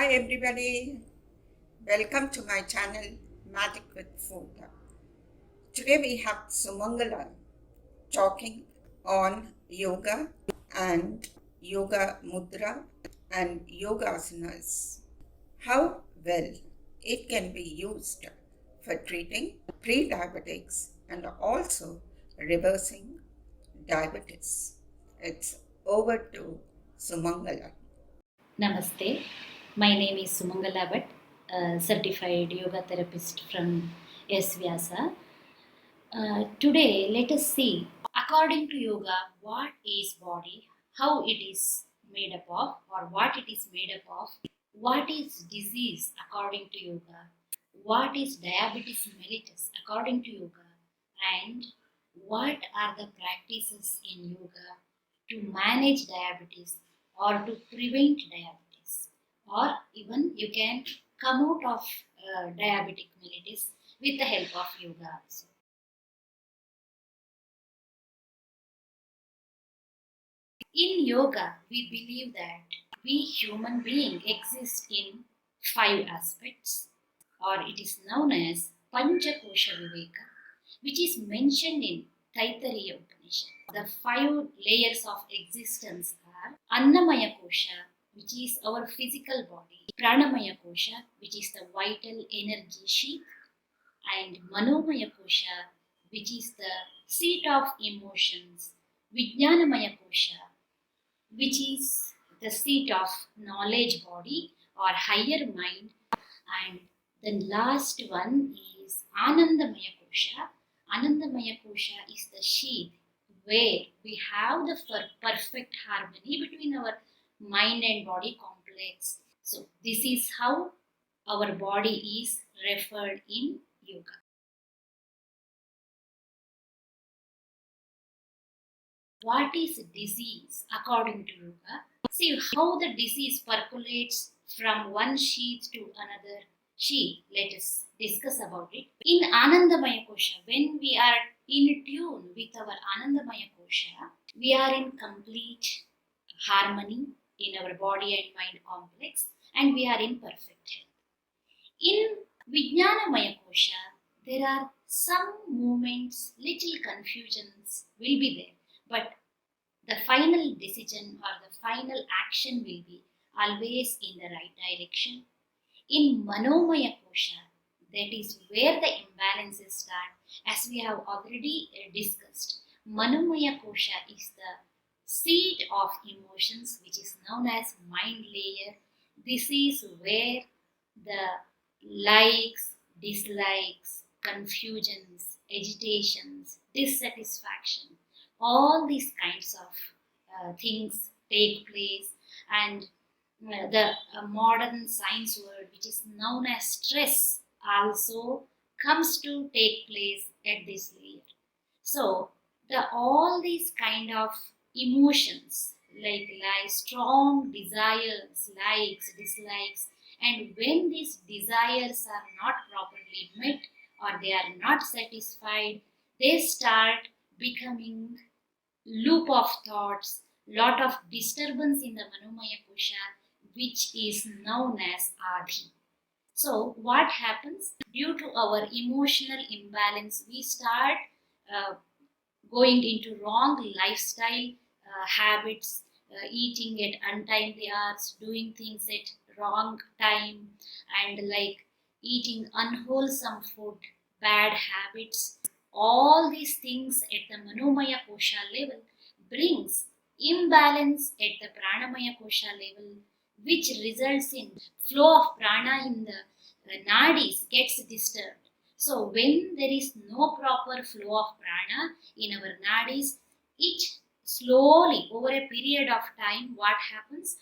Hi everybody, welcome to my channel Magic with Food. Today we have Sumangala talking on yoga and yoga mudra and yoga asanas. How well it can be used for treating pre-diabetics and also reversing diabetes. It's over to Sumangala. Namaste. My name is Sumangala Bhat, a certified yoga therapist from S. Vyasa. Today, let us see, according to yoga, what is body, how it is made up of, or what it is made up of, what is disease according to yoga, what is diabetes mellitus according to yoga, and what are the practices in yoga to manage diabetes or to prevent diabetes, or even you can come out of diabetic mellitus with the help of yoga also. In yoga, we believe that we human being exist in five aspects, or it is known as Panchakosha Viveka, which is mentioned in Taittiriya Upanishad. The five layers of existence are Annamaya Kosha, which is our physical body, Pranamaya Kosha, which is the vital energy sheath, and Manomaya Kosha, which is the seat of emotions, Vijnanamaya Kosha, which is the seat of knowledge body or higher mind, and the last one is Anandamaya Kosha. Anandamaya Kosha is the sheath where we have the perfect harmony between our mind and body complex. So this is how our body is referred in yoga. What is disease according to yoga? See how the disease percolates from one sheath to another sheath. Let us discuss about it. In Anandamaya Kosha, when we are in tune with our Anandamaya Kosha, we are in complete harmony in our body and mind complex, and we are in perfect health. In Vijnanamaya Kosha, there are some moments, little confusions will be there, but the final decision or the final action will be always in the right direction. In Manomaya Kosha, that is where the imbalances start, as we have already discussed. Manomaya Kosha is the seat of emotions, which is known as mind layer. This is where the likes, dislikes, confusions, agitations, dissatisfaction, all these kinds of things take place, and the modern science word, which is known as stress, also comes to take place at this layer. So the all these kind of emotions like strong desires, likes, dislikes, and when these desires are not properly met or they are not satisfied, they start becoming loop of thoughts, lot of disturbance in the Manomaya Kosha, which is known as Adi. So, what happens due to our emotional imbalance? We start uh, going into wrong lifestyle habits, eating at untimely hours, doing things at wrong time, and like eating unwholesome food, bad habits. All these things at the Manomaya Kosha level brings imbalance at the Pranamaya Kosha level, which results in flow of prana in the nadis gets disturbed. So when there is no proper flow of prana in our nadis, it slowly over a period of time, what happens?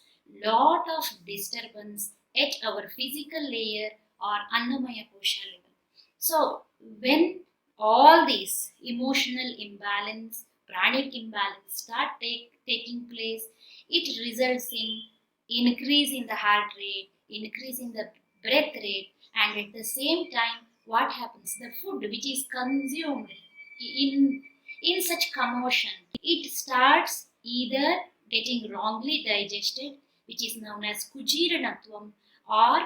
Lot of disturbance at our physical layer or Annamaya Kosha level. So when all these emotional imbalance, pranic imbalance start taking place, it results in increase in the heart rate, increase in the breath rate, and at the same time, what happens? The food which is consumed in such commotion, it starts either getting wrongly digested, which is known as kujiranatvam, or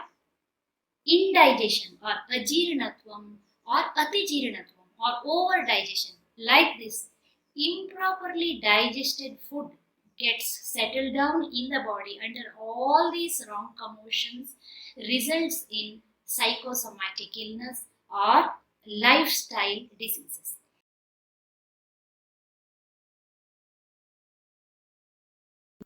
indigestion or ajirnatvam or atijirnatvam or overdigestion. Like this, improperly digested food gets settled down in the body under all these wrong commotions, results in psychosomatic illness or lifestyle diseases.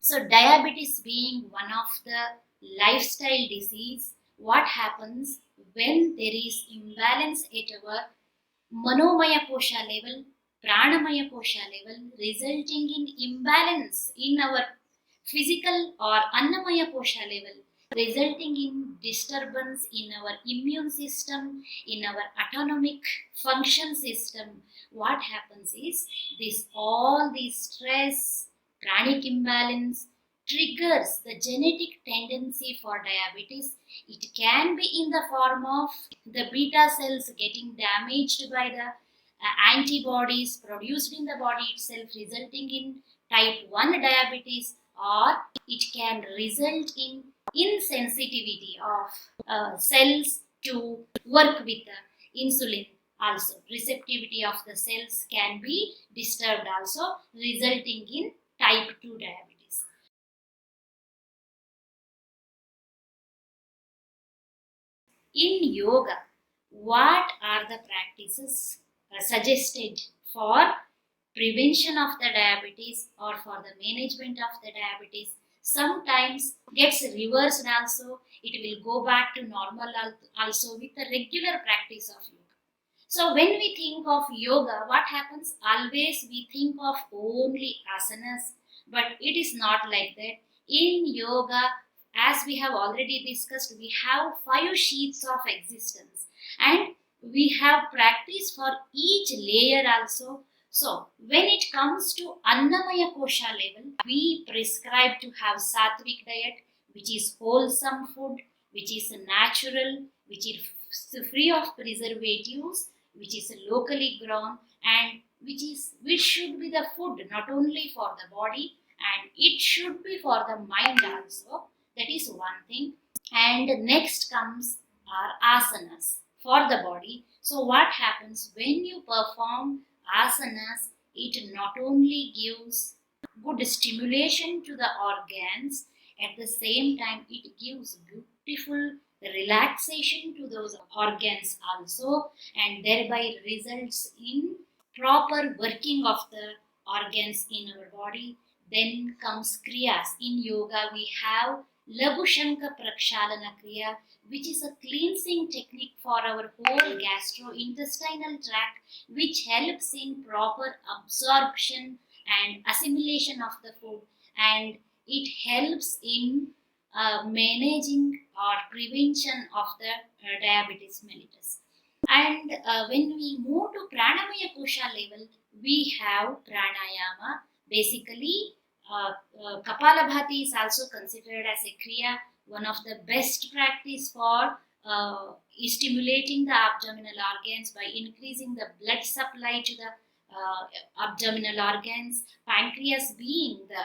So diabetes being one of the lifestyle disease, what happens when there is imbalance at our manomaya kosha level, pranamaya kosha level, resulting in imbalance in our physical or annamaya kosha level, resulting in disturbance in our immune system, in our autonomic function system. What happens is this all the stress, pranic imbalance triggers the genetic tendency for diabetes. It can be in the form of the beta cells getting damaged by the antibodies produced in the body itself, resulting in type 1 diabetes, or it can result in insensitivity of cells to work with the insulin. Also, receptivity of the cells can be disturbed, also resulting in type 2 diabetes. In yoga, what are the practices suggested for prevention of the diabetes or for the management of the diabetes? Sometimes gets reversed also. It will go back to normal also with the regular practice of yoga. So when we think of yoga, what happens? Always we think of only asanas, but it is not like that. In yoga, as we have already discussed, we have 5 sheets of existence and we have practice for each layer also. So when it comes to Annamaya Kosha level, we prescribe to have sattvic diet, which is wholesome food, which is natural, which is free of preservatives, which is locally grown, and which should be the food not only for the body, and it should be for the mind also. That is one thing. And next comes our asanas for the body. So what happens when you perform asanas? It not only gives good stimulation to the organs, at the same time it gives beautiful relaxation to those organs also, and thereby results in proper working of the organs in our body. Then comes kriyas. In yoga we have Labushanka Prakshalana Kriya, which is a cleansing technique for our whole gastrointestinal tract, which helps in proper absorption and assimilation of the food, and it helps in managing or prevention of the diabetes mellitus. And when we move to Pranamaya Kosha level, we have pranayama. Basically, Kapalabhati is also considered as a kriya, one of the best practice for stimulating the abdominal organs by increasing the blood supply to the abdominal organs. Pancreas being the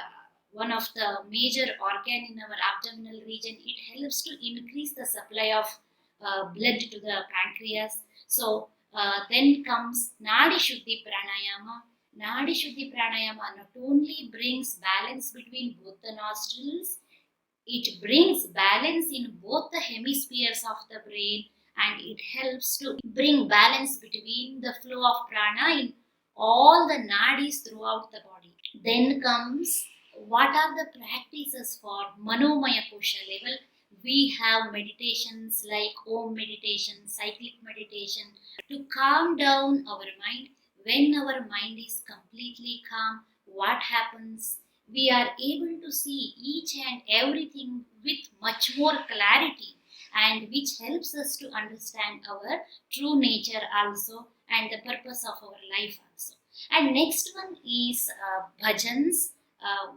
one of the major organ in our abdominal region, it helps to increase the supply of blood to the pancreas. So then comes Nadi Shuddhi Pranayama. Nadi Shuddhi Pranayama not only brings balance between both the nostrils, it brings balance in both the hemispheres of the brain, and it helps to bring balance between the flow of prana in all the nadis throughout the body. Then comes what are the practices for Manomaya Kosha level? We have meditations like Om meditation, cyclic meditation to calm down our mind. When our mind is completely calm, what happens? We are able to see each and everything with much more clarity, and which helps us to understand our true nature also and the purpose of our life also. And next one is bhajans,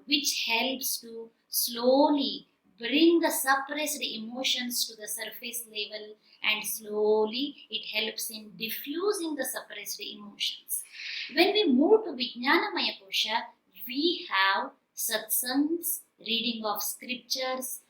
which helps to slowly bring the suppressed emotions to the surface level, and slowly it helps in diffusing the suppressed emotions. When we move to Vijnanamaya Kosha, we have satsangs, reading of scriptures,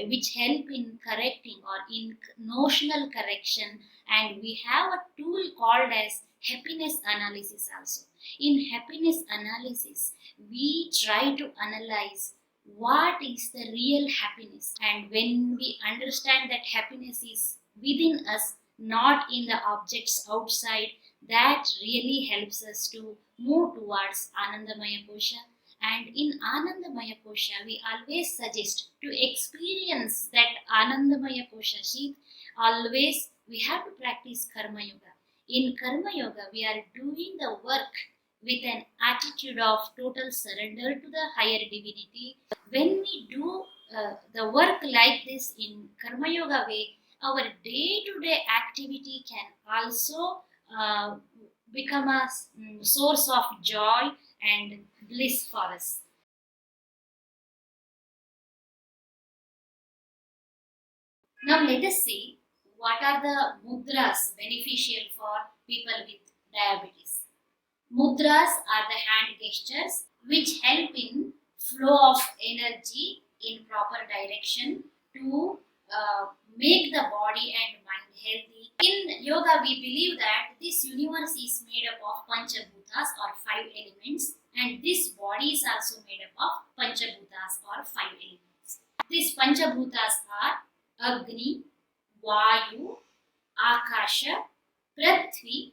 which help in correcting or in notional correction, and we have a tool called as happiness analysis also. In happiness analysis, we try to analyze what is the real happiness, and when we understand that happiness is within us, not in the objects outside, that really helps us to move towards Anandamaya Kosha. And in Anandamaya Kosha, we always suggest to experience that Anandamaya Kosha sheath. Always we have to practice Karma Yoga. In Karma Yoga, we are doing the work with an attitude of total surrender to the higher divinity. When we do the work like this in Karma Yoga way, our day to day activity can also become a source of joy and bliss for us. Now let us see what are the mudras beneficial for people with diabetes. Mudras are the hand gestures which help in flow of energy in proper direction to make the body and mind healthy. In yoga, we believe that this universe is made up of panchabhutas or five elements, and this body is also made up of panchabhutas or five elements. These panchabhutas are Agni, Vayu, Akasha, Prithvi,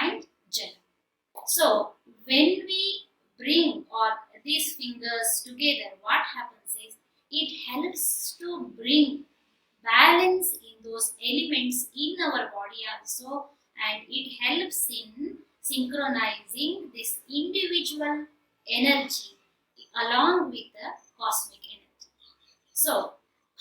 and Jala. So when we bring or these fingers together, what happens is it helps to bring balance in those elements in our body also, and it helps in synchronizing this individual energy along with the cosmic energy. So,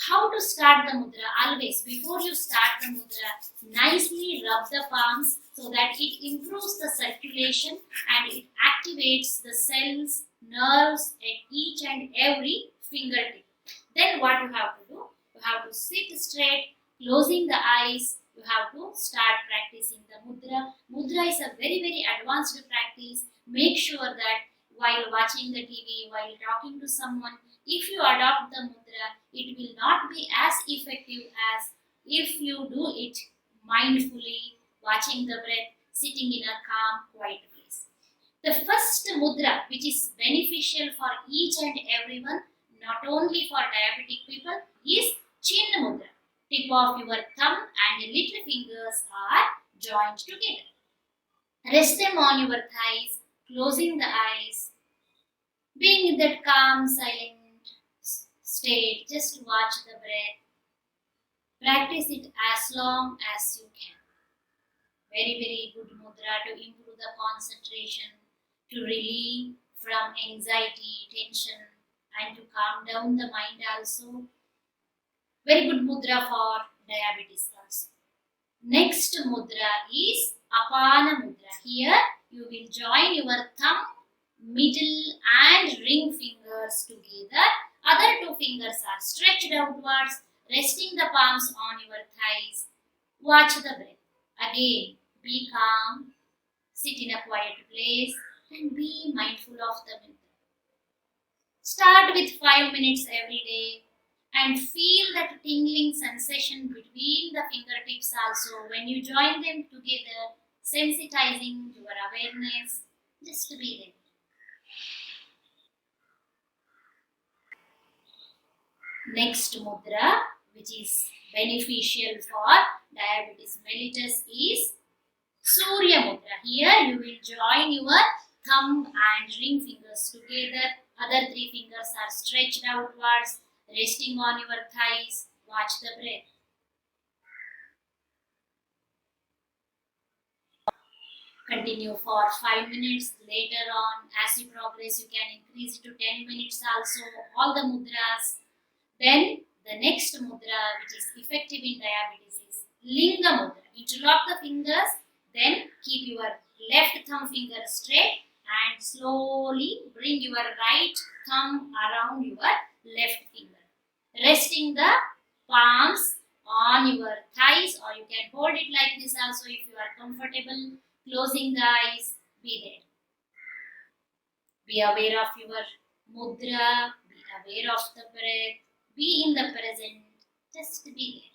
how to start the mudra? Always, before you start the mudra, nicely rub the palms so that it improves the circulation and it activates the cells, nerves at each and every fingertip. Then, what you have to do? You have to sit straight, closing the eyes. You have to start practicing the mudra. Mudra is a very, very advanced practice. Make sure that while watching the TV, while talking to someone, if you adopt the mudra, it will not be as effective as if you do it mindfully, watching the breath, sitting in a calm, quiet place. The first mudra, which is beneficial for each and everyone, not only for diabetic people, is chin mudra. Tip of your thumb and little fingers are joined together. Rest them on your thighs, closing the eyes, being in that calm, silent state. Just watch the breath. Practice it as long as you can. Very, very good mudra to improve the concentration, to relieve from anxiety, tension, and to calm down the mind also. Very good mudra for diabetes also. Next mudra is Apana mudra. Here you will join your thumb, middle and ring fingers together. Other two fingers are stretched outwards, resting the palms on your thighs. Watch the breath. Again, be calm, sit in a quiet place and be mindful of the breath. Start with 5 minutes every day and feel that tingling sensation between the fingertips also when you join them together, sensitizing your awareness. Just be there. Next mudra, which is beneficial for diabetes mellitus, is Surya mudra. Here you will join your thumb and ring fingers together. Other three fingers are stretched outwards, resting on your thighs. Watch the breath. Continue for 5 minutes. Later on, as you progress, you can increase it to 10 minutes also. All the mudras. Then the next mudra, which is effective in diabetes, is Linga mudra. Interlock the fingers, then keep your left thumb finger straight and slowly bring your right thumb around your left finger. Resting the palms on your thighs, or you can hold it like this also if you are comfortable. Closing the eyes, be there. Be aware of your mudra, be aware of the breath. Be in the present, just be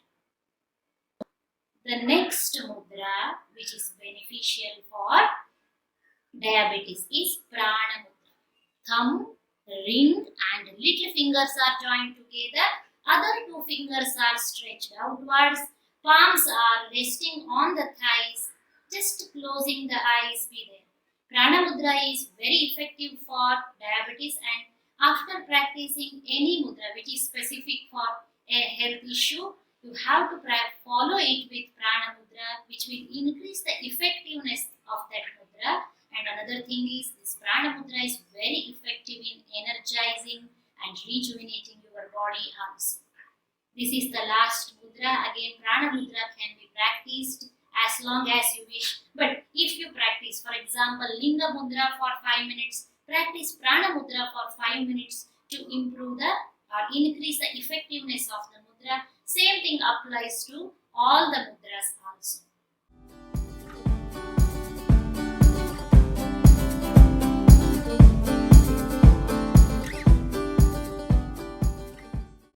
there. The next mudra, which is beneficial for diabetes, is Prana Mudra. Thumb, ring, and little fingers are joined together. Other two fingers are stretched outwards. Palms are resting on the thighs. Just closing the eyes, be there. Prana Mudra is very effective for diabetes, and after practicing any mudra which is specific for a health issue, you have to follow it with Prana Mudra, which will increase the effectiveness of that mudra. And another thing is, this Prana Mudra is very effective in energizing and rejuvenating your body also. This is the last mudra. Again, Prana Mudra can be practiced as long as you wish. But if you practice, for example, Linga Mudra for 5 minutes, practice Prana Mudra for 5 minutes to improve the or increase the effectiveness of the mudra. Same thing applies to all the mudras.